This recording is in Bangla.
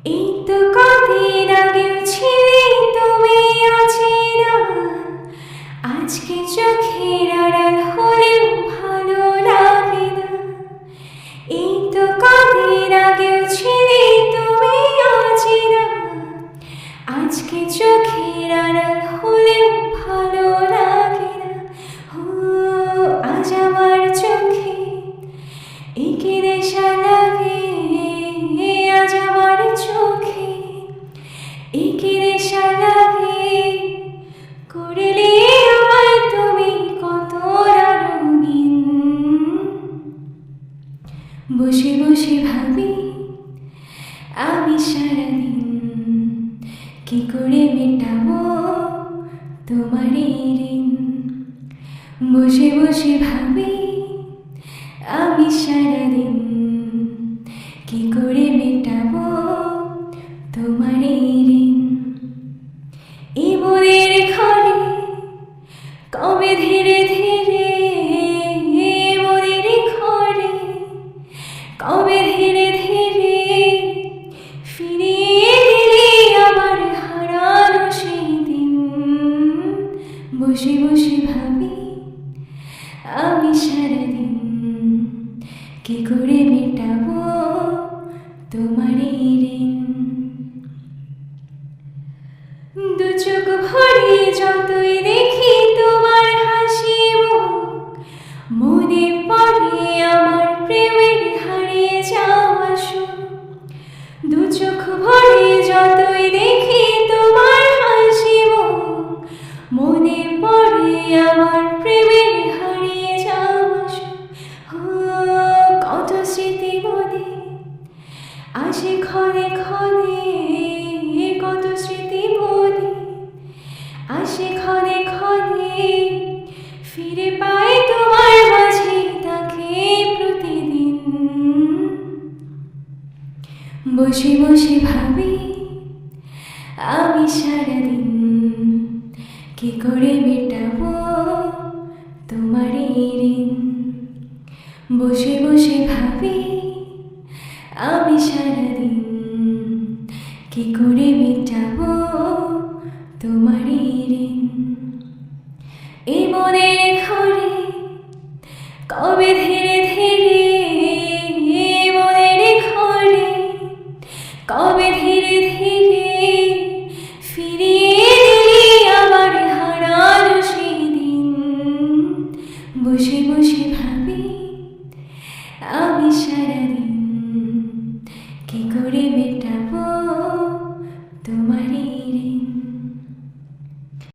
এই তো কদিন আগেও ছিলে তুমি অচেনা, আজকে চোখের আড়াল হলেও ভালো লাগে না। এই তো কদিন আগেও ছিলে তুমি অচেনা, আজকে চোখের আড়াল হলেও ভালো লাগে না। ও আজ আমার চোখে এঁকে নেশা লাগে, আজ আমার চোখে এঁকে নেশা লাগে। করলে আমায় তুমি কত রঙিন, বসে বসে ভাবি আমি সারাদিন কি করে মেটাবো তোমার ঋণ। বসে বসে ভাবি আমি সারাদিন কি করে মেটাবো তোমার ঋণ। এই মনের ঘরে কবে ধীরে ধীরে, মনের ঘরে কবে ধীরে ধীরে ফিরিয়ে দিলে আমার হারানো সেই দিন। বসে বসে ভাবি আমি সারাদিন কি করে মেটাবো তোমার ঋণ। দু চোখ ভরে যতই দেখি তোমার হাসি মুখ, মনে পড়ে আমার প্রেমের হারিয়ে যাওয়া সুখ। দু চোখ ভরে যতই দেখি তোমার হাসি মুখ, মনে পড়ে আমার প্রেমের হারিয়ে যাওয়া সুখ। কত স্মৃতি মনে আসে ক্ষণে ক্ষণে, কত স্মৃতি মনে আসে ক্ষণে ক্ষণে, ফিরে পাই তোমার মাঝে তাকে প্রতিদিন। বসে বসে ভাবি আমি সারাদিন কি করে মেটাবো তোমার ঋণ। বসে বসে ভাবি আমি সারাদিন কি করে মেটাবো তোমার ঋণ। এই মনের ঘরে কবে ধীরে ধীরে, মনের ঘরে কবে ধীরে ধীরে ফিরিয়ে দিলি আমার হারানো সেই দিন। বসে বসে ভাবি আমি সারাদিন কি করে মেটাবো তোমার